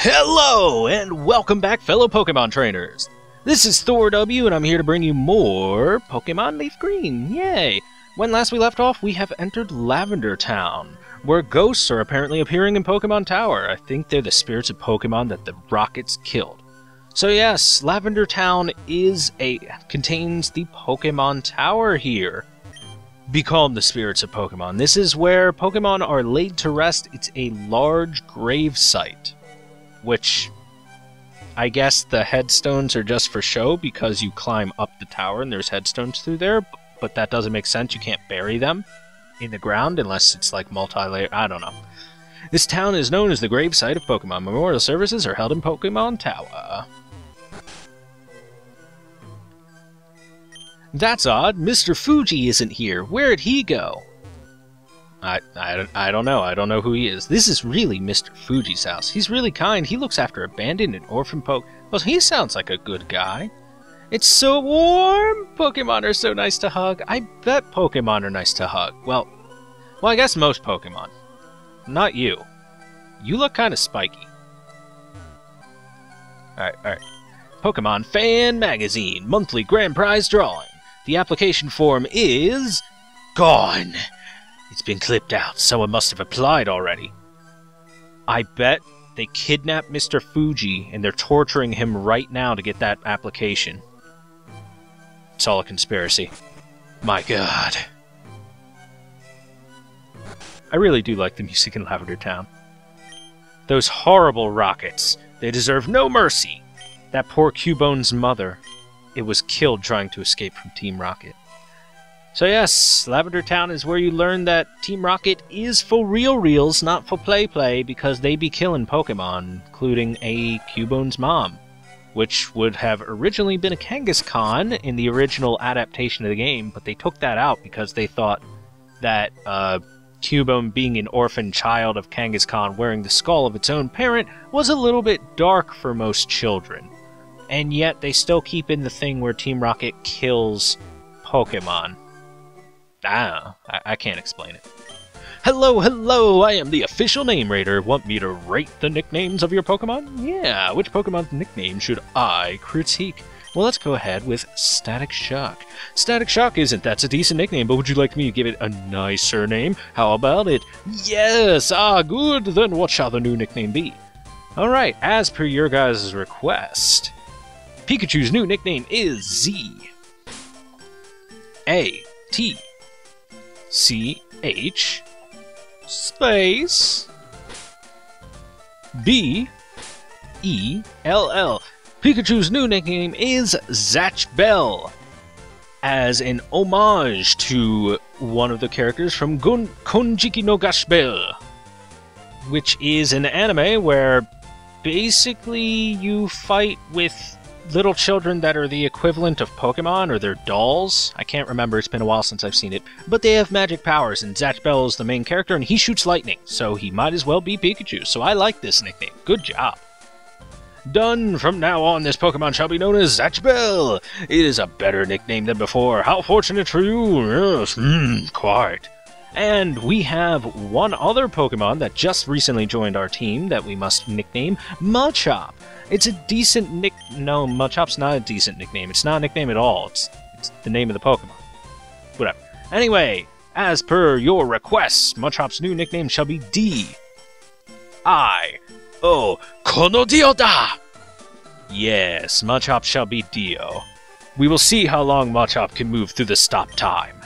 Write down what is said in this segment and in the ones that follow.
Hello, and welcome back, fellow Pokemon trainers! This is ThorW, and I'm here to bring you more Pokemon Leafgreen! Yay! When last we left off, we have entered Lavender Town, where ghosts are apparently appearing in Pokemon Tower. I think they're the spirits of Pokemon that the rockets killed. So yes, Lavender Town contains the Pokemon Tower here. Become the spirits of Pokemon. This is where Pokemon are laid to rest. It's a large grave site, which I guess the headstones are just for show because you climb up the tower and there's headstones through there, but that doesn't make sense. You can't bury them in the ground unless it's like multi-layer. I don't know. This town is known as the grave site of Pokemon. Memorial services are held in Pokemon Tower. That's odd. Mr. Fuji isn't here. Where'd he go? I don't know. I don't know who he is. This is really Mr. Fuji's house. He's really kind. He looks after abandoned and orphan Well, he sounds like a good guy. It's so warm! Pokemon are so nice to hug. I bet Pokemon are nice to hug. Well, I guess most Pokemon. Not you. You look kind of spiky. Alright. Pokemon Fan Magazine, monthly grand prize drawing. The application form is gone. It's been clipped out. Someone must have applied already. I bet they kidnapped Mr. Fuji and they're torturing him right now to get that application. It's all a conspiracy. My god. I really do like the music in Lavender Town. Those horrible rockets. They deserve no mercy. That poor Cubone's mother. It was killed trying to escape from Team Rocket. So yes, Lavender Town is where you learn that Team Rocket is for reals, not for play, because they be killing Pokemon, including a Cubone's mom, which would have originally been a Kangaskhan in the original adaptation of the game, but they took that out because they thought that Cubone being an orphan child of Kangaskhan wearing the skull of its own parent was a little bit dark for most children. And yet they still keep in the thing where Team Rocket kills Pokemon. I can't explain it. Hello, I am the official name rater. Want me to rate the nicknames of your Pokemon? Yeah, which Pokemon's nickname should I critique? Well, let's go ahead with Static Shock. Static Shock that's a decent nickname, but would you like me to give it a nicer name? How about it? Yes, good, then what shall the new nickname be? Alright, as per your guys' request, Pikachu's new nickname is Z-A-T-C-H space B-E-L-L. Pikachu's new nickname is Zatch Bell, as an homage to one of the characters from Konjiki no Gash Bell, which is an anime where basically you fight with little children that are the equivalent of Pokemon, or they're dolls. I can't remember, it's been a while since I've seen it. But they have magic powers, and Zatch Bell is the main character, and he shoots lightning, so he might as well be Pikachu. So I like this nickname. Good job. Done! From now on, this Pokemon shall be known as Zatch Bell. It is a better nickname than before. How fortunate for you! Yes, quite. And we have one other Pokemon that just recently joined our team that we must nickname Machop. It's a decent No, Machop's not a decent nickname. It's not a nickname at all. It's the name of the Pokemon. Whatever. Anyway, as per your requests, Machop's new nickname shall be D-I-O Kono Dio da! Yes, Machop shall be Dio. We will see how long Machop can move through the stop time.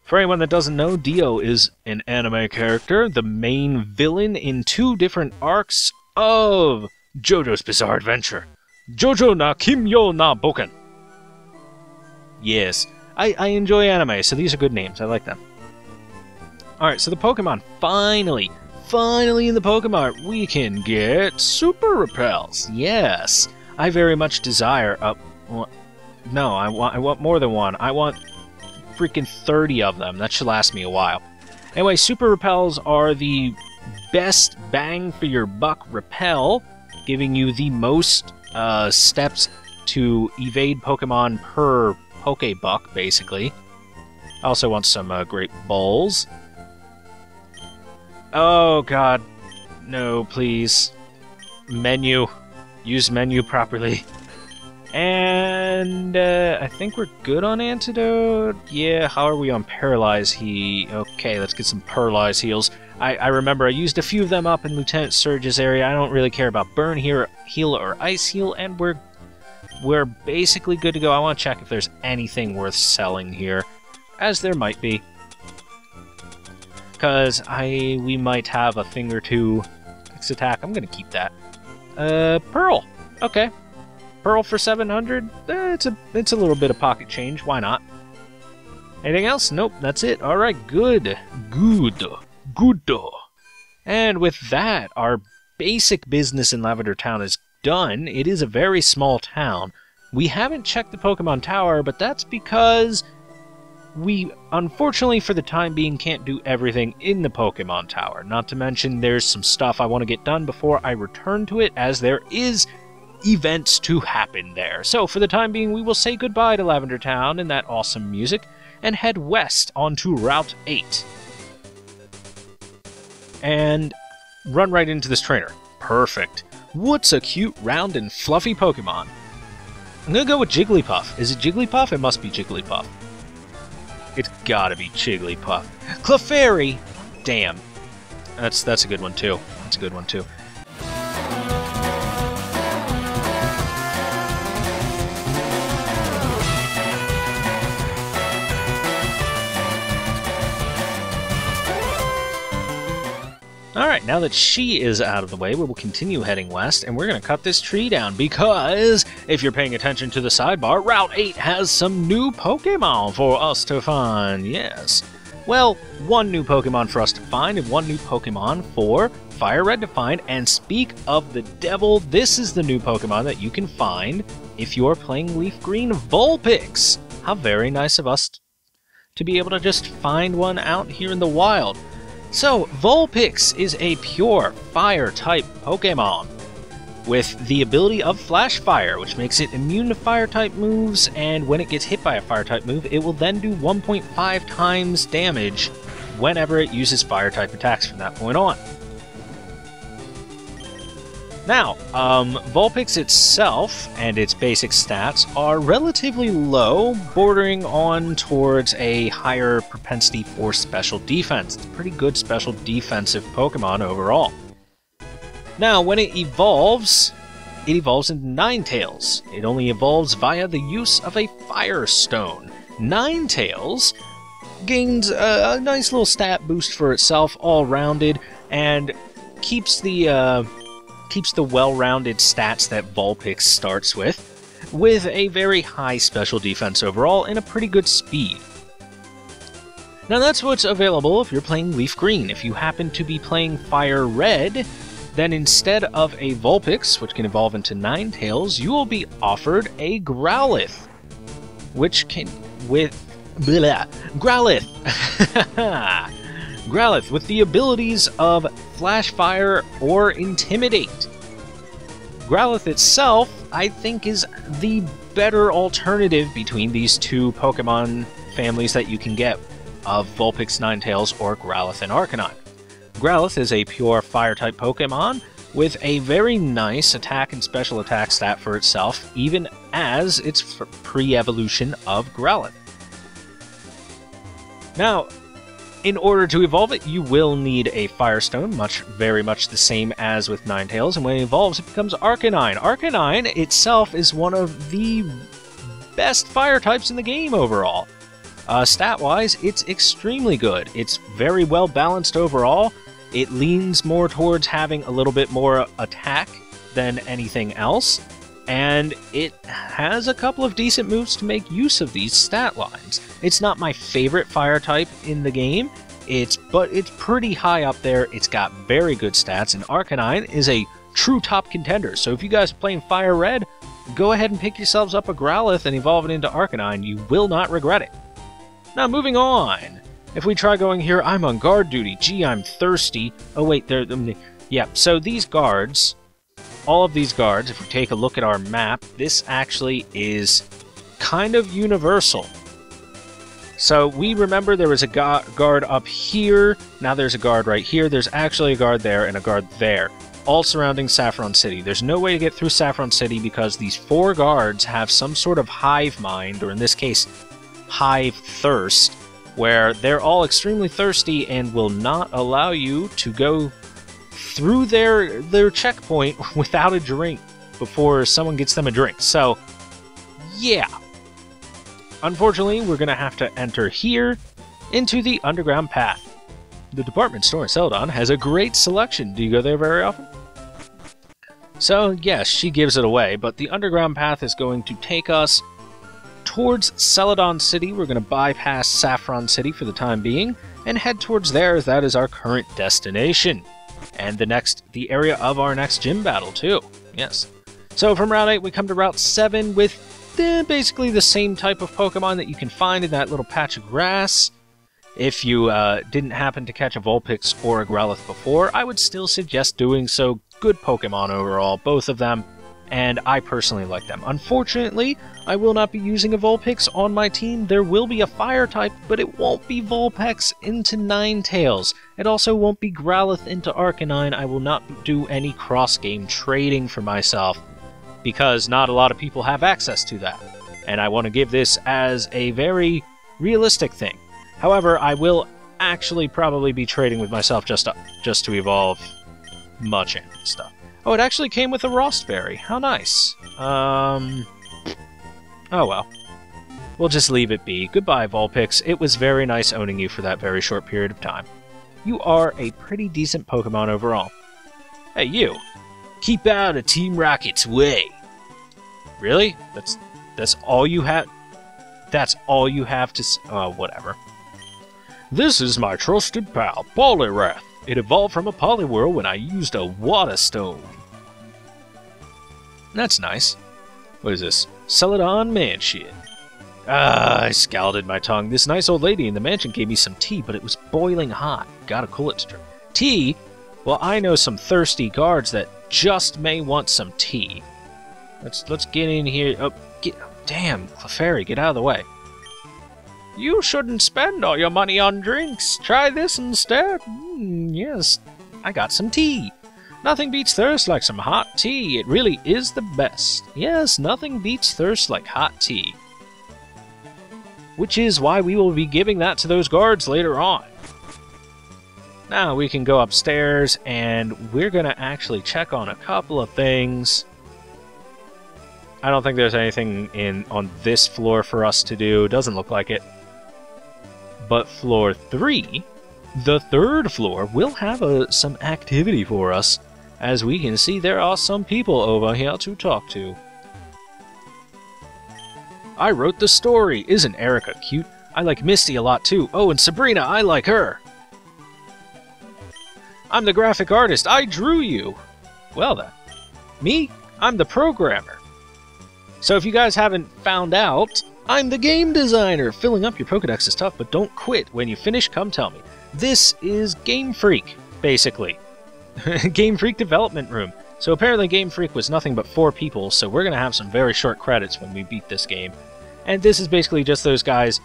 For anyone that doesn't know, Dio is an anime character, the main villain in two different arcs of JoJo's Bizarre Adventure. JoJo na Kimyo na Boken. Yes, I enjoy anime, so these are good names. I like them. Alright, so the Pokemon finally finally in the Pokemon, we can get Super Repels. Yes, I very much desire. No, I want more than one. I want freaking 30 of them. That should last me a while. Anyway, Super Repels are the best bang for your buck repel, giving you the most steps to evade Pokemon per Pokebuck, basically. I also want some Great Balls. Oh god. No, please. Menu. Use menu properly. And I think we're good on Antidote. Yeah, how are we on Paralyze Heal? Okay, let's get some Paralyze Heals. I remember I used a few of them up in Lieutenant Surge's area. I don't really care about Burn Heal or Ice Heal, and we're basically good to go. I want to check if there's anything worth selling here, as there might be. Because we might have a thing or two. Fixed attack, I'm going to keep that. Pearl. Okay. Pearl for 700? It's a little bit of pocket change. Why not? Anything else? Nope, that's it. Alright, good. Good. And with that, our basic business in Lavender Town is done. It is a very small town. We haven't checked the Pokemon Tower, but that's because we, unfortunately for the time being, can't do everything in the Pokemon Tower. Not to mention there's some stuff I want to get done before I return to it, as there is events to happen there. So for the time being, we will say goodbye to Lavender Town and that awesome music, and head west onto Route 8. And run right into this trainer. Perfect. What's a cute, round, and fluffy Pokemon? I'm gonna go with Jigglypuff. Is it Jigglypuff? It must be Jigglypuff. It's gotta be Jigglypuff. Clefairy! Damn. That's a good one too. That's a good one too. Alright, now that she is out of the way, we will continue heading west, and we're going to cut this tree down, because if you're paying attention to the sidebar, Route 8 has some new Pokemon for us to find, yes. Well, one new Pokemon for us to find, and one new Pokemon for Fire Red to find, and speak of the devil, this is the new Pokemon that you can find if you're playing Leaf Green, Vulpix. How very nice of us to be able to just find one out here in the wild. So, Vulpix is a pure Fire-type Pokemon with the ability of Flash Fire, which makes it immune to Fire-type moves, and when it gets hit by a Fire-type move, it will then do 1.5 times damage whenever it uses Fire-type attacks from that point on. Now, Vulpix itself and its basic stats are relatively low, bordering on towards a higher propensity for special defense. It's a pretty good special defensive Pokemon overall. Now, when it evolves into Ninetales. It only evolves via the use of a Fire Stone. Ninetales gains a nice little stat boost for itself, all-rounded, and keeps the well-rounded stats that Vulpix starts with a very high special defense overall and a pretty good speed. Now that's what's available if you're playing Leaf Green. If you happen to be playing Fire Red, then instead of a Vulpix, which can evolve into Ninetales, you will be offered a Growlithe, which can... Growlithe! Growlithe, with the abilities of Flash Fire or Intimidate. Growlithe itself, I think, is the better alternative between these two Pokemon families that you can get of Vulpix, Ninetales, or Growlithe and Arcanine. Growlithe is a pure Fire-type Pokemon with a very nice attack and special attack stat for itself, even as its pre-evolution of Growlithe. Now, in order to evolve it, you will need a Fire Stone, very much the same as with Ninetales, and when it evolves, it becomes Arcanine. Arcanine itself is one of the best Fire types in the game overall. Stat-wise, it's extremely good. It's very well balanced overall. It leans more towards having a little bit more attack than anything else, and it has a couple of decent moves to make use of these stat lines. It's not my favorite Fire type in the game. but it's pretty high up there. It's got very good stats, and Arcanine is a true top contender. So if you guys are playing Fire Red, go ahead and pick yourselves up a Growlithe and evolve it into Arcanine. You will not regret it. Now, moving on. If we try going here, I'm on guard duty. Gee, I'm thirsty. Oh, wait, yeah, so these guards, all of these guards, if we take a look at our map, this actually is kind of universal. So we remember there was a guard up here. Now there's a guard right here. There's actually a guard there and a guard there, all surrounding Saffron City. There's no way to get through Saffron City because these 4 guards have some sort of hive mind, or in this case, hive thirst, where they're all extremely thirsty and will not allow you to go through their checkpoint without a drink before someone gets them a drink. So, yeah. Unfortunately, we're going to have to enter here into the underground path. The department store in Celadon has a great selection. Do you go there very often? So, yes, she gives it away, but the underground path is going to take us towards Celadon City. We're going to bypass Saffron City for the time being and head towards there, as that is our current destination. And the area of our next gym battle, too. Yes. So from Route 8, we come to Route 7 with basically the same type of Pokemon that you can find in that little patch of grass. If you didn't happen to catch a Vulpix or a Growlithe before, I would still suggest doing so. Good Pokemon overall, both of them, and I personally like them. Unfortunately, I will not be using a Vulpix on my team. There will be a Fire type, but it won't be Vulpix into Ninetales. It also won't be Growlithe into Arcanine. I will not do any cross-game trading for myself, because not a lot of people have access to that, and I want to give this as a very realistic thing. However, I will actually probably be trading with myself just to evolve Machamp and stuff. Oh, it actually came with a Rostberry. How nice. Oh well. We'll just leave it be. Goodbye, Vulpix. It was very nice owning you for that very short period of time. You are a pretty decent Pokemon overall. Hey, you. Keep out of Team Rocket's way. Really? That's all you have? That's all you have to say? Oh, whatever. This is my trusted pal, Poliwrath. It evolved from a Poliwhirl when I used a Water Stone. That's nice. What is this? Celadon Mansion. I scalded my tongue. This nice old lady in the mansion gave me some tea, but it was boiling hot. Gotta cool it to drink. Tea? Well, I know some thirsty guards that just may want some tea. Let's get in here. Oh, damn, Clefairy, get out of the way. You shouldn't spend all your money on drinks. Try this instead. Yes, I got some tea. Nothing beats thirst like some hot tea. It really is the best. Yes, nothing beats thirst like hot tea. Which is why we will be giving that to those guards later on. Now we can go upstairs, and we're going to actually check on a couple of things. I don't think there's anything on this floor for us to do. Doesn't look like it. But floor 3, the third floor, will have some activity for us. As we can see, there are some people over here to talk to. I wrote the story. Isn't Erica cute? I like Misty a lot too. Oh, and Sabrina, I like her. I'm the graphic artist. I drew you. Well then. Me? I'm the programmer. So if you guys haven't found out, I'm the game designer. Filling up your Pokedex is tough, but don't quit. When you finish, come tell me. This is Game Freak, basically. Game Freak Development Room. So apparently Game Freak was nothing but 4 people, so we're going to have some very short credits when we beat this game. And this is basically just those guys,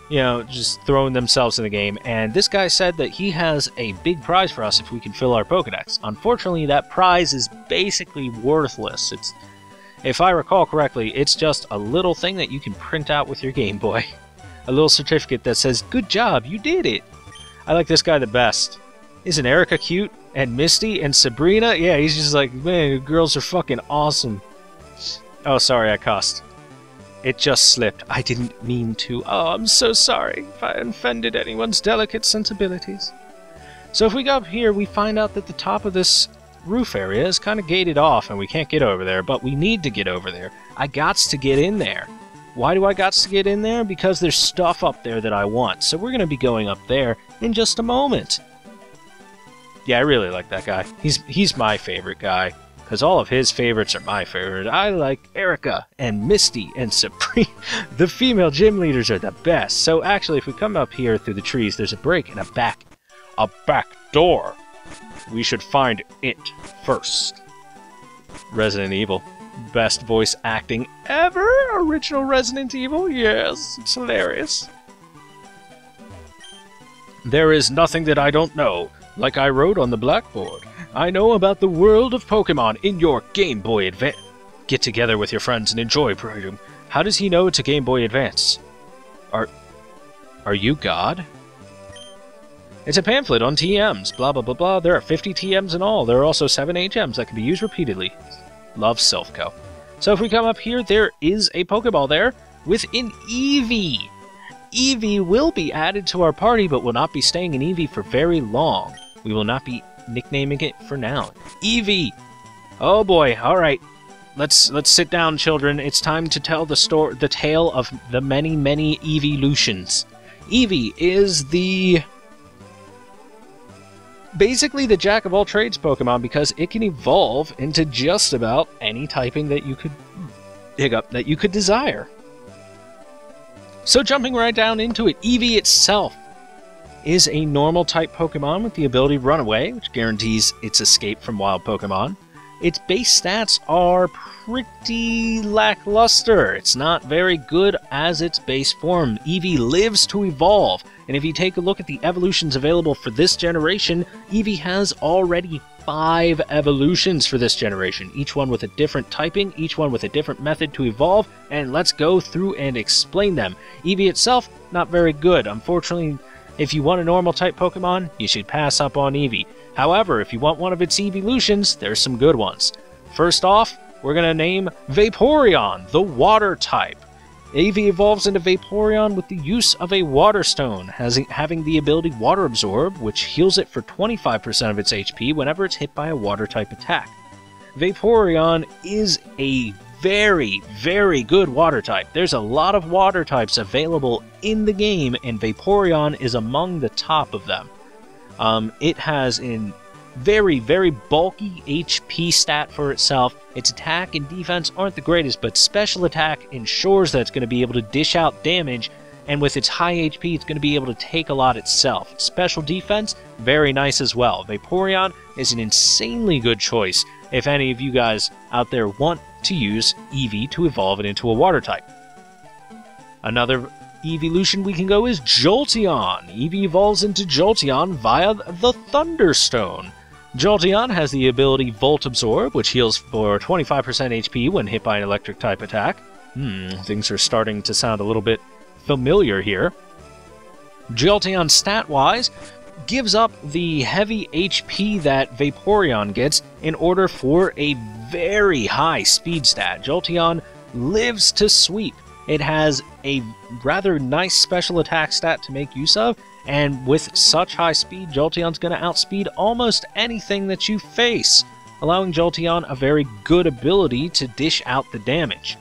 you know, just throwing themselves in the game. And this guy said that he has a big prize for us if we can fill our Pokedex. Unfortunately, that prize is basically worthless. If I recall correctly, it's just a little thing that you can print out with your Game Boy. A little certificate that says, good job, you did it. I like this guy the best. Isn't Erica cute? And Misty and Sabrina? Yeah, he's just like, man, girls are fucking awesome. Oh, sorry, I cussed. It just slipped. I didn't mean to. Oh, I'm so sorry if I offended anyone's delicate sensibilities. So if we go up here, we find out that the top of this roof area is kind of gated off and we can't get over there, but we need to get over there. I gots to get in there. Why do I got to get in there? Because there's stuff up there that I want. So we're going to be going up there in just a moment. Yeah, I really like that guy. He's my favorite guy. Because all of his favorites are my favorite. I like Erica and Misty and Supreme. The female gym leaders are the best. So actually, if we come up here through the trees, there's a break and a back door. We should find it first. Resident Evil. Best voice acting ever. Original Resident Evil. Yes, it's hilarious. There is nothing that I don't know. Like I wrote on the blackboard. I know about the world of Pokemon in your Game Boy Advance. Get together with your friends and enjoy. How does he know it's a Game Boy Advance? Are you God? It's a pamphlet on TMs. Blah, blah, blah, blah. There are 50 TMs in all. There are also 7 HMs that can be used repeatedly. Love Silphco. So if we come up here, there is a Pokeball there with an Eevee. Eevee will be added to our party, but will not be staying in Eevee for very long. We will not be nicknaming it for now. Eevee! Oh boy, alright. Let's sit down, children. It's time to tell the tale of the many, many Eeveelutions. Eevee is basically the jack-of-all-trades Pokemon because it can evolve into just about any typing that you could desire. So jumping right down into it, Eevee itself is a normal-type Pokemon with the ability to run away, which guarantees its escape from wild Pokemon. Its base stats are pretty lackluster. It's not very good as its base form. Eevee lives to evolve, and if you take a look at the evolutions available for this generation, Eevee has already 5 evolutions for this generation, each one with a different typing, each one with a different method to evolve, and let's go through and explain them. Eevee itself, not very good. Unfortunately, if you want a normal-type Pokemon, you should pass up on Eevee. However, if you want one of its Eeveelutions, there's some good ones. First off, we're going to name Vaporeon, the Water type. Eevee evolves into Vaporeon with the use of a Water Stone, having the ability Water Absorb, which heals it for 25% of its HP whenever it's hit by a Water-type attack. Vaporeon is a very, very good Water type. There's a lot of Water types available in the game, and Vaporeon is among the top of them. It has a very, very bulky HP stat for itself. Its attack and defense aren't the greatest, but special attack ensures that it's going to be able to dish out damage, and with its high HP, it's going to be able to take a lot itself. Special defense, very nice as well. Vaporeon is an insanely good choice if any of you guys out there want to use Eevee to evolve it into a Water type. Another Eeveelution we can go is Jolteon. Eevee evolves into Jolteon via the Thunderstone. Jolteon has the ability Volt Absorb, which heals for 25% HP when hit by an electric-type attack. Things are starting to sound a little bit familiar here. Jolteon, stat-wise, gives up the heavy HP that Vaporeon gets in order for a very high speed stat. Jolteon lives to sweep. It has a rather nice special attack stat to make use of, and with such high speed, Jolteon's going to outspeed almost anything that you face, allowing Jolteon a very good ability to dish out the damage.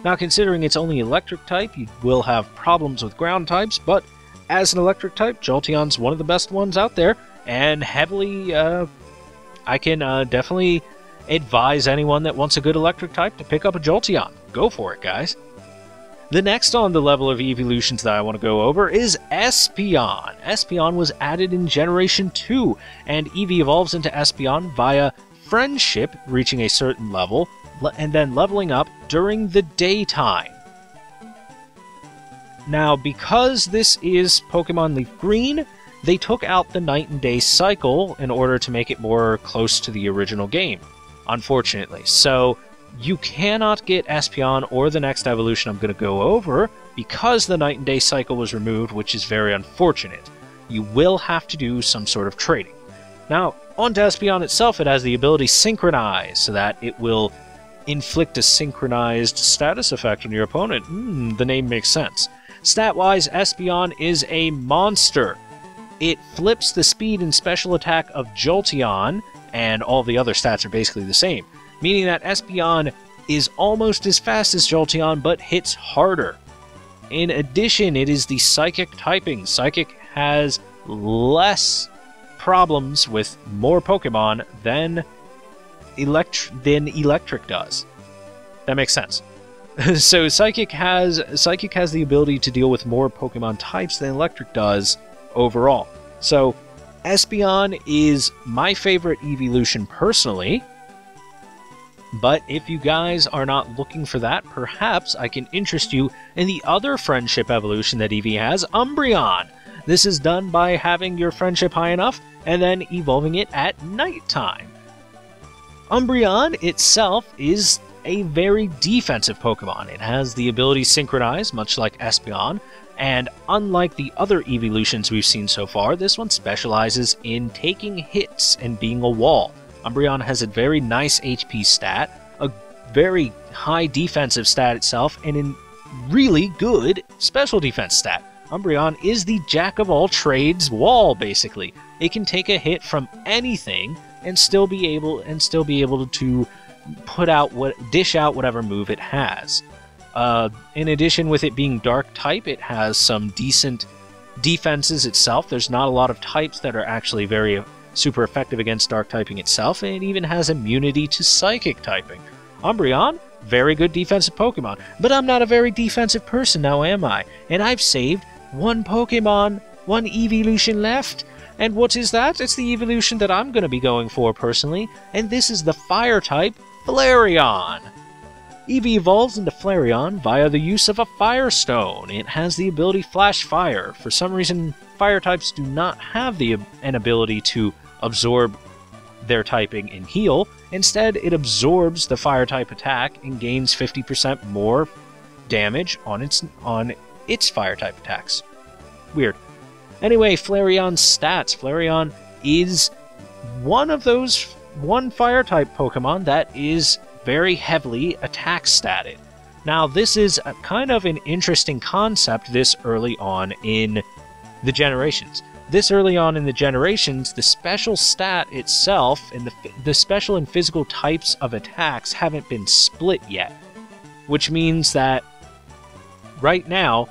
Now, considering it's only electric type, you will have problems with ground types, but as an electric type, Jolteon's one of the best ones out there, and heavily, I can definitely advise anyone that wants a good electric type to pick up a Jolteon. Go for it, guys. The next on the level of evolutions that I want to go over is Espeon. Espeon was added in Generation 2, and Eevee evolves into Espeon via Friendship, reaching a certain level, and then leveling up during the daytime. Now, because this is Pokemon Leaf Green, they took out the night and day cycle in order to make it more close to the original game, unfortunately. So you cannot get Espeon or the next evolution I'm going to go over because the night and day cycle was removed, which is very unfortunate. You will have to do some sort of trading. Now, on to Espeon itself, it has the ability Synchronize, so that it will inflict a synchronized status effect on your opponent. The name makes sense. Stat-wise, Espeon is a monster. It flips the speed and special attack of Jolteon, and all the other stats are basically the same, meaning that Espeon is almost as fast as Jolteon, but hits harder. In addition, it is the Psychic typing. Psychic has less problems with more Pokemon than Electric does. That makes sense. So Psychic has the ability to deal with more Pokemon types than Electric does overall. So Espeon is my favorite evolution personally. But if you guys are not looking for that, perhaps I can interest you in the other friendship evolution that Eevee has, Umbreon. This is done by having your friendship high enough and then evolving it at nighttime. Umbreon itself is a very defensive Pokemon. It has the ability Synchronize, much like Espeon, and unlike the other evolutions we've seen so far, this one specializes in taking hits and being a wall. Umbreon has a very nice HP stat, a very high defensive stat itself, and a really good special defense stat. Umbreon is the jack-of-all-trades wall, basically. It can take a hit from anything and still be able to dish out whatever move it has. In addition, with it being Dark type, it has some decent defenses itself. There's not a lot of types that are actually very super effective against Dark typing itself, and it even has immunity to Psychic typing. Umbreon, very good defensive Pokemon, but I'm not a very defensive person now, am I? And I've saved one Pokemon, one evolution left. And what is that? It's the evolution that I'm going to be going for personally, and this is the Fire type, Flareon. Eevee evolves into Flareon via the use of a Fire Stone. It has the ability Flash Fire. For some reason, Fire types do not have an ability to absorb their typing and heal. Instead, it absorbs the Fire type attack and gains 50% more damage on its Fire type attacks. Weird. Anyway, Flareon's stats. Flareon is one Fire type Pokemon that is very heavily attack statted. Now, this is kind of an interesting concept this early on in the generations. This early on in the generations, the special stat itself and the special and physical types of attacks haven't been split yet, which means that right now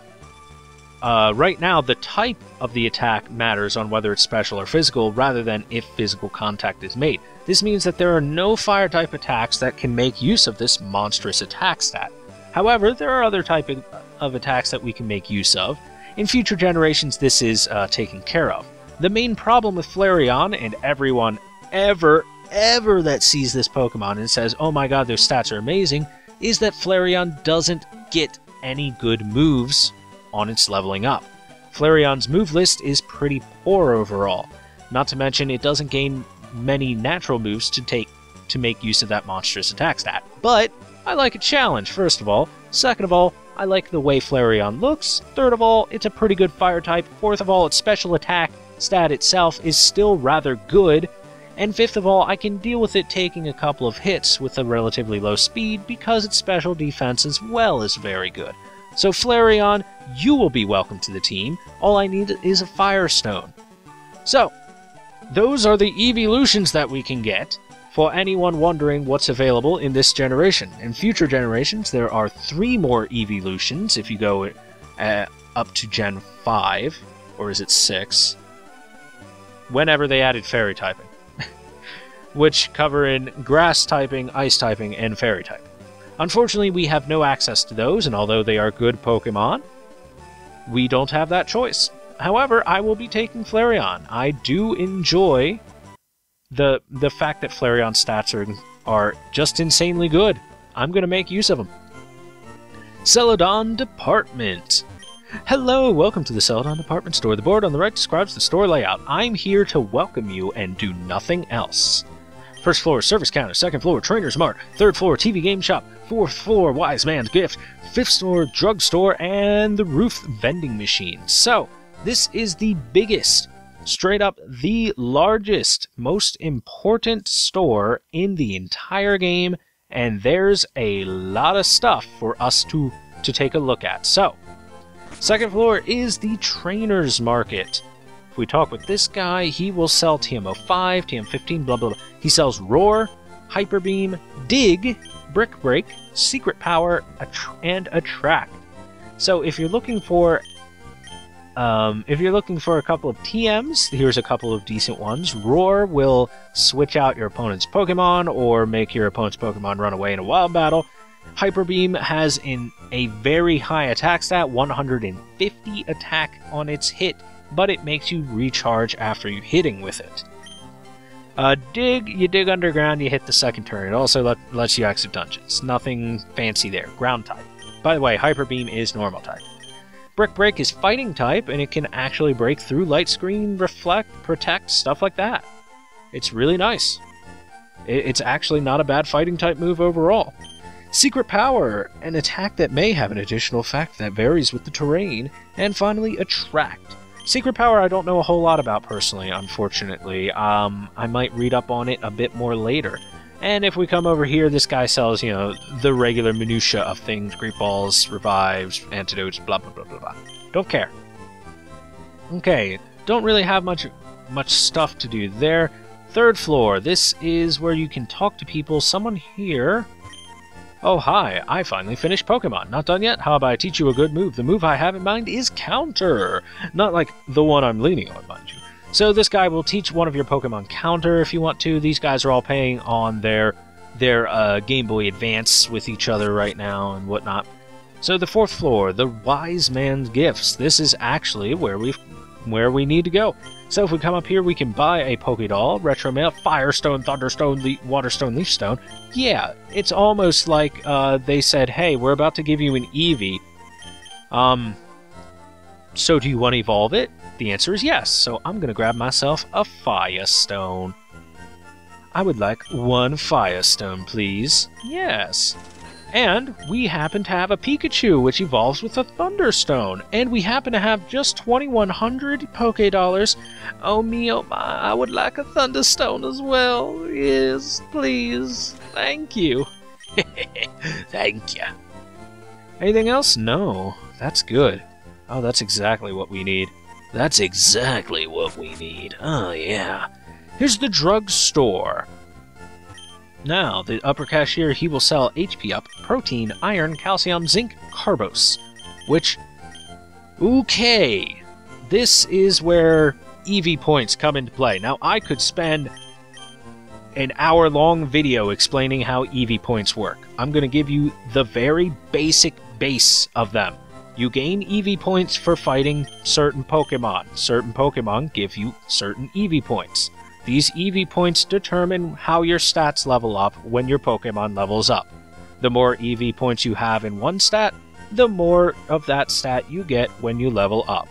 the type of the attack matters on whether it's special or physical rather than if physical contact is made. This means that there are no fire type attacks that can make use of this monstrous attack stat. However, there are other types of attacks that we can make use of. In future generations, this is taken care of. The main problem with Flareon, and everyone ever that sees this Pokemon and says, oh my god, their stats are amazing, is that Flareon doesn't get any good moves on its leveling up. Flareon's move list is pretty poor overall. Not to mention, it doesn't gain many natural moves to make use of that monstrous attack stat. But I like a challenge, first of all. Second of all, I like the way Flareon looks. Third of all, it's a pretty good fire type. Fourth of all, its special attack stat itself is still rather good. And fifth of all, I can deal with it taking a couple of hits with a relatively low speed because its special defense as well is very good. So Flareon, you will be welcome to the team. All I need is a Fire Stone. So, those are the evolutions that we can get for anyone wondering what's available in this generation. In future generations, there are 3 more evolutions if you go up to Gen 5, or is it 6? Whenever they added Fairy typing. Which cover in Grass typing, Ice typing, and Fairy typing. Unfortunately, we have no access to those, and although they are good Pokemon, we don't have that choice. However, I will be taking Flareon. I do enjoy the fact that Flareon stats are just insanely good. I'm going to make use of them. Celadon Department. Hello, welcome to the Celadon Department Store. The board on the right describes the store layout. I'm here to welcome you and do nothing else. First floor, service counter. Second floor, Trainer's Mart. Third floor, TV game shop. Fourth floor, Wise Man's Gift. Fifth floor, drugstore, and the roof vending machine. So, this is the biggest, straight up the largest, most important store in the entire game, and there's a lot of stuff for us to take a look at. So, second floor is the Trainer's Market. If we talk with this guy, he will sell TM05, TM15, blah, blah, blah. He sells Roar, Hyper Beam, Dig, Brick Break, Secret Power, and Attract. So if you're looking for a couple of TMs, here's a couple of decent ones. Roar will switch out your opponent's Pokemon or make your opponent's Pokemon run away in a wild battle. Hyper Beam has a very high attack stat, 150 attack on its hit, but it makes you recharge after you hitting with it. Dig, you dig underground, you hit the second turn. It also lets you exit dungeons. Nothing fancy there. Ground type. By the way, Hyper Beam is normal type. Brick Break is fighting type, and it can actually break through Light Screen, Reflect, Protect, stuff like that. It's really nice. It's actually not a bad fighting type move overall. Secret Power, an attack that may have an additional effect that varies with the terrain. And finally, Attract. Secret Power I don't know a whole lot about personally, unfortunately. I might read up on it a bit more later. And if we come over here, this guy sells, the regular minutia of things. Great Balls, Revives, Antidotes, blah blah blah blah blah. Don't care. Okay, don't really have much stuff to do there. Third floor, this is where you can talk to people. Someone here... Oh, hi, I finally finished Pokemon. Not done yet? How about I teach you a good move? The move I have in mind is Counter. Not like the one I'm leaning on, mind you. So this guy will teach one of your Pokemon Counter if you want to. These guys are all playing on their Game Boy Advance with each other right now and whatnot. So the fourth floor, the Wise Man's Gifts. This is actually where we need to go. So if we come up here, we can buy a Pokédoll, Retro Mail, Firestone, Thunderstone, Waterstone, Leafstone. Yeah, it's almost like they said, hey, we're about to give you an Eevee. So do you want to evolve it? The answer is yes, so I'm going to grab myself a Firestone. I would like one Firestone, please. Yes. And we happen to have a Pikachu, which evolves with a Thunderstone. And we happen to have just 2,100 Pokédollars. Oh me, oh my, I would like a Thunderstone as well. Yes, please. Thank you. Thank you. Anything else? No. That's good. Oh, that's exactly what we need. That's exactly what we need. Oh, yeah. Here's the drugstore. Now, the upper cashier, he will sell HP up, protein, iron, calcium, zinc, carbos. Which, okay, this is where EV points come into play. Now, I could spend an hour-long video explaining how EV points work. I'm going to give you the very basic base of them. You gain EV points for fighting certain Pokemon. Certain Pokemon give you certain EV points. These EV points determine how your stats level up when your Pokemon levels up. The more EV points you have in one stat, the more of that stat you get when you level up.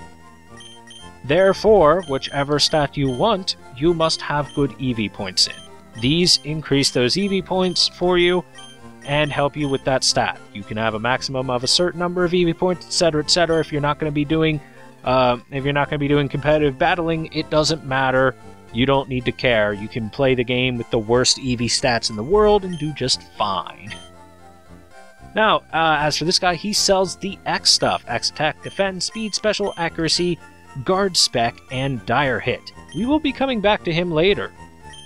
Therefore, whichever stat you want, you must have good EV points in. These increase those EV points for you and help you with that stat. You can have a maximum of a certain number of EV points, etc., etc. If you're not going to be doing competitive battling, it doesn't matter. You don't need to care. You can play the game with the worst EV stats in the world and do just fine. Now, as for this guy, he sells the X stuff. X attack, defend, speed, special, accuracy, guard spec, and dire hit. We will be coming back to him later,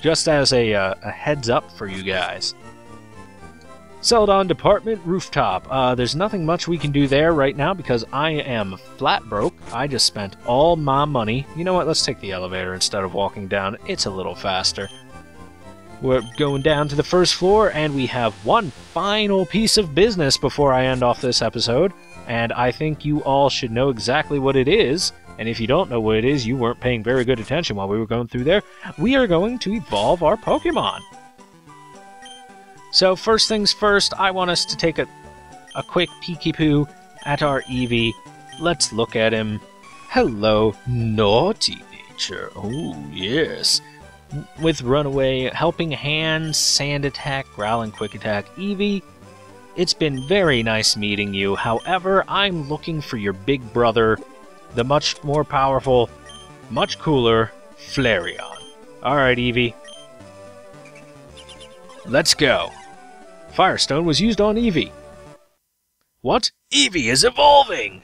just as a heads up for you guys. Celadon Department Rooftop. There's nothing much we can do there right now because I am flat broke. I just spent all my money. You know what? Let's take the elevator instead of walking down. It's a little faster. We're going down to the first floor, and we have one final piece of business before I end off this episode. And I think you all should know exactly what it is. And if you don't know what it is, you weren't paying very good attention while we were going through there. We are going to evolve our Pokemon. So first things first, I want us to take a quick peeky-poo at our Eevee. Let's look at him. Hello, naughty nature. Oh, yes. With Runaway, Helping Hand, Sand Attack, Growl, and Quick Attack. Eevee, it's been very nice meeting you. However, I'm looking for your big brother, the much more powerful, much cooler Flareon. Alright, Eevee. Let's go. Firestone was used on Eevee. What? Eevee is evolving!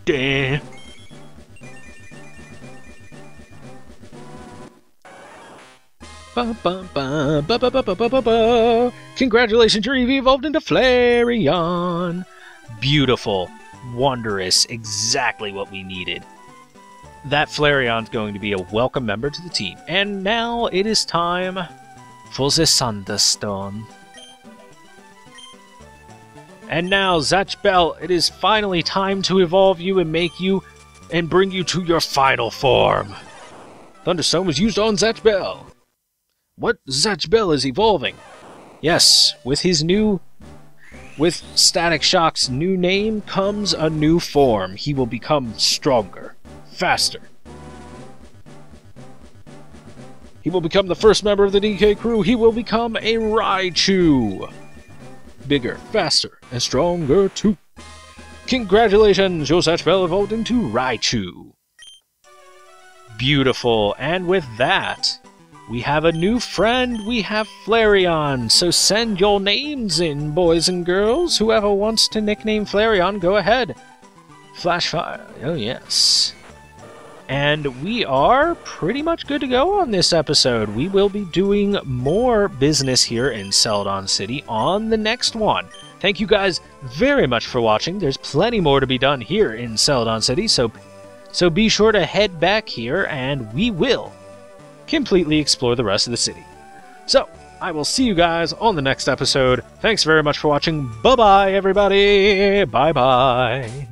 Damn. Congratulations, you've evolved into Flareon. Beautiful, wondrous, exactly what we needed. That Flareon's going to be a welcome member to the team. And now it is time for the Thunderstone. And now, Zatch Bell, it is finally time to evolve you and make you and bring you to your final form. Thunderstone was used on Zatch Bell. What? Zatch Bell is evolving. Yes, with Static Shock's new name comes a new form. He will become stronger, faster. He will become the first member of the DK crew. He will become a Raichu. Bigger, faster, and stronger too. Congratulations, your Zatch Bell evolved into Raichu. Beautiful, and with that, we have a new friend. We have Flareon. So send your names in, boys and girls. Whoever wants to nickname Flareon, go ahead. Flashfire. Oh, yes. And we are pretty much good to go on this episode. We will be doing more business here in Celadon City on the next one. Thank you guys very much for watching. There's plenty more to be done here in Celadon City, so be sure to head back here and we will completely explore the rest of the city. So, I will see you guys on the next episode. Thanks very much for watching. Bye-bye, everybody. Bye-bye.